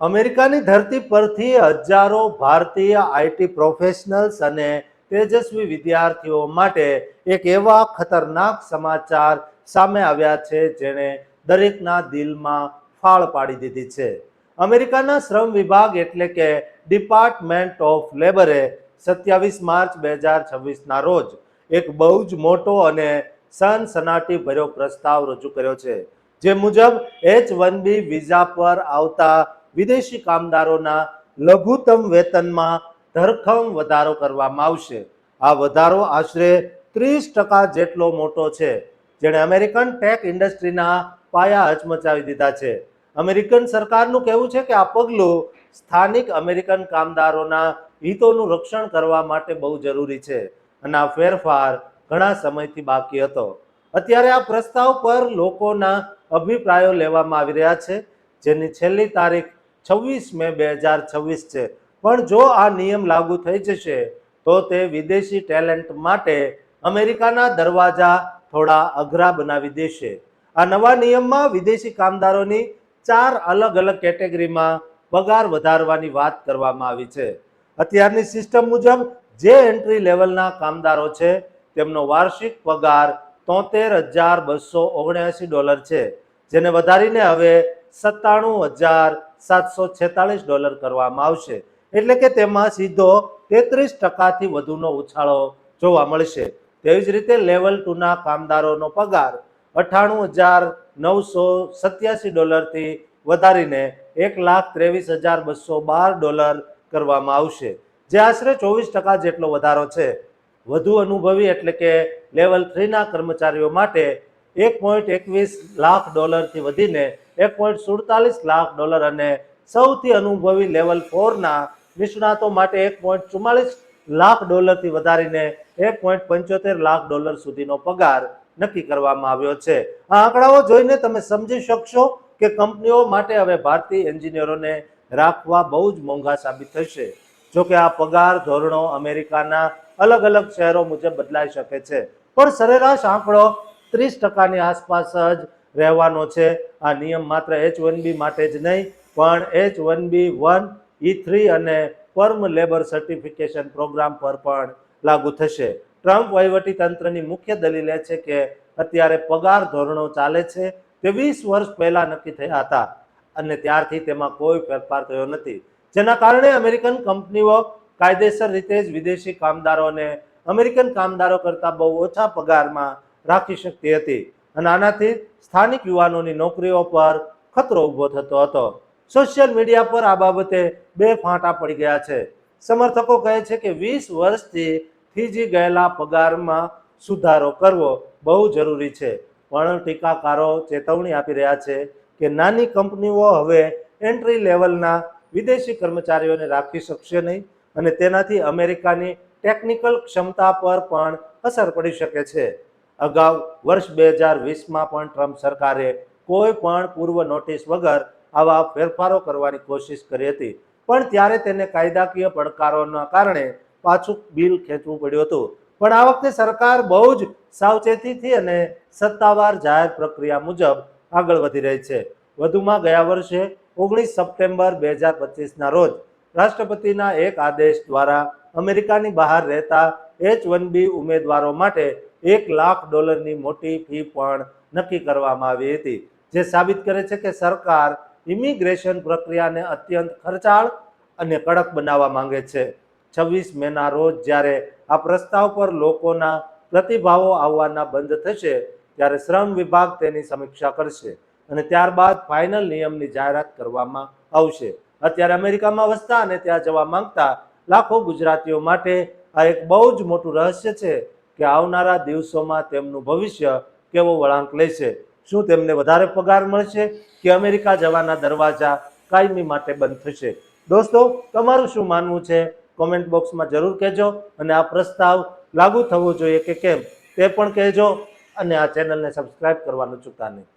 અમેરિકાની ધરતી પરથી હજારો ભારતીય આઈટી પ્રોફેશનલ્સ અને તેજસ્વી વિદ્યાર્થીઓ માટે એક એવા ખતરનાક સમાચાર સામે આવ્યા છે જેણે દરેકના દિલમાં ફાળ પાડી દીધી છે. અમેરિકાના શ્રમ વિભાગ એટલે કે ડિપાર્ટમેન્ટ ઓફ લેબરે 27 માર્ચ 2026ના રોજ એક બહુ જ મોટો અને સનસનાટી ભર્યો પ્રસ્તાવ રજૂ કર્યો છે, જે મુજબ H-1B વિઝા પર આવતા વિદેશી કામદારોના લઘુત્તમ વેતનમાં ધરખમ વધારો કરવામાં આવશે. આ વધારો આશરે 30% જેટલો મોટો છે, જેણે અમેરિકન ટેક ઇન્ડસ્ટ્રીના પાયા હચમચાવી દીધા છે. અમેરિકન સરકારનું કહેવું છે કે આ પગલું સ્થાનિક અમેરિકન કામદારોના હિતોનું રક્ષણ કરવા માટે બહુ જરૂરી છે અને આ ફેરફાર ઘણા સમયથી બાકી હતો. અત્યારે આ પ્રસ્તાવ પર લોકોના અભિપ્રાયો લેવામાં આવી રહ્યા છે, જેની છેલ્લી તારીખ 26 મે 2026 છે. પણ જો આ નિયમ લાગુ થઈ જશે તો તે વિદેશી ટેલેન્ટ માટે અમેરિકાના દરવાજા થોડા અઘરા બનાવી દેશે. આ નવા નિયમમાં વિદેશી કામદારોની 4 અલગ અલગ કેટેગરીમાં પગાર વધારવાની વાત કરવામાં આવી છે. અત્યારની સિસ્ટમ મુજબ જે એન્ટ્રી લેવલના કામદારો છે તેમનો વાર્ષિક પગાર $73,279 છે, જેને વધારીને હવે $97,746 કરવામાં આવશે. એટલે કે તેમાં સીધો 33% વધુનો ઉછાળો જોવા મળશે. તેવી જ રીતે લેવલ 2ના કામદારોનો પગાર $98,987 થી વધારીને $1,23,212 કરવામાં આવશે, જે આશરે 24% જેટલો વધારો છે. વધુ અનુભવી એટલે કે લેવલ 3ના કર્મચારીઓ માટે $1.21 લાખ થી વધીને $1.47 લાખ અને સૌથી અનુભવી લેવલ 4ના નિષ્ણાતો માટે $1.44 લાખ થી વધારીને $1.75 લાખ સુધીનો પગાર નક્કી કરવામાં આવ્યો છે. આ આંકડાઓ જોઈને તમે સમજી શકશો કે કંપનીઓ માટે હવે ભારતીય એન્જિનિયરોને રાખવા બહુ જ મોંઘા સાબિત થશે. જોકે આ પગાર ધોરણો અમેરિકાના અલગ અલગ શહેરો મુજબ બદલાઈ શકે છે, પણ સરેરાશ આંકડો 30%ની આસપાસ જ રહેવાનો છે. આ નિયમ માત્ર H-1B માટે જ નહીં, પણ H-1B1, E3 અને પર્મ લેબર સર્ટિફિકેશન પ્રોગ્રામ પર પણ લાગુ થશે. ટ્રમ્પ વહીવટી તંત્રની મુખ્ય દલીલ એ છે કે અત્યારે પગાર ધોરણો ચાલે છે તે 20 વર્ષ પહેલા નક્કી થયા હતા અને ત્યારથી તેમાં કોઈ ફેરફાર થયો નથી, જેના કારણે અમેરિકન કંપનીઓ કાયદેસર રીતે જ વિદેશી કામદારોને અમેરિકન કામદારો કરતાં બહુ ઓછા પગારમાં રાખી શકતી હતી અને આનાથી સ્થાનિક યુવાનોની નોકરીઓ પર ખતરો ઊભો થતો હતો. સોશિયલ મીડિયા પર આ બાબતે બે ફાંટા પડી ગયા છે. સમર્થકો કહે છે કે 20 વર્ષથી થીજી ગયેલા પગારમાં સુધારો કરવો બહુ જરૂરી છે, પણ ટીકાકારો ચેતવણી આપી રહ્યા છે કે નાની કંપનીઓ હવે એન્ટ્રી લેવલના વિદેશી કર્મચારીઓને રાખી શકશે નહીં અને તેનાથી અમેરિકાની ટેકનિકલ ક્ષમતા પર પણ અસર પડી શકે છે. અગાઉ વર્ષ 2020માં પણ ટ્રમ્પ સરકારે કોઈ પણ પૂર્વ નોટિસ વગર આવા ફેરફારો કરવાની કોશિશ કરી હતી, પણ ત્યારે તેને કાયદાકીય પડકારોના કારણે પાછું બિલ ખેંચવું પડ્યું હતું. પણ આ વખતે સરકાર બહુ જ સાવચેતીથી અને સત્તાવાર જાહેર પ્રક્રિયા મુજબ આગળ વધી રહી છે. વધુમાં ગયા વર્ષે 19 સપ્ટેમ્બર 2025ના રોજ રાષ્ટ્રપતિના એક આદેશ દ્વારા અમેરિકાની બહાર રહેતા H-1B ઉમેદવારો માટે $1 લાખની મોટી ફી પણ નક્કી કરવામાં આવી હતી, જે સાબિત કરે છે કે સરકાર ઇમિગ્રેશન પ્રક્રિયાને અત્યંત ખર્ચાળ અને કડક બનાવવા માંગે છે. 26 મેના રોજ જ્યારે આ પ્રસ્તાવ પર લોકોના પ્રતિભાવો આવવાના બંધ થશે ત્યારે શ્રમ વિભાગ તેની સમીક્ષા કરશે અને ત્યારબાદ ફાઇનલ નિયમની જાહેરાત કરવામાં આવશે. અત્યારે અમેરિકામાં વસતા અને ત્યાં જવા માંગતા લાખો ગુજરાતીઓ માટે આ એક બહુ જ મોટું રહસ્ય છે કે આવનારા દિવસોમાં તેમનું ભવિષ્ય કેવો વળાંક લેશે. શું તેમને વધારે પગાર મળશે કે અમેરિકા જવાના દરવાજા કાયમી માટે બંધ થશે? દોસ્તો, તમારું શું માનવું છે? કોમેન્ટ બોક્સમાં જરૂર કહેજો અને આ પ્રસ્તાવ લાગુ થવો જોઈએ કે કેમ તે પણ કહેજો અને આ ચેનલને સબસ્ક્રાઇબ કરવાનું ચૂકતા નહીં.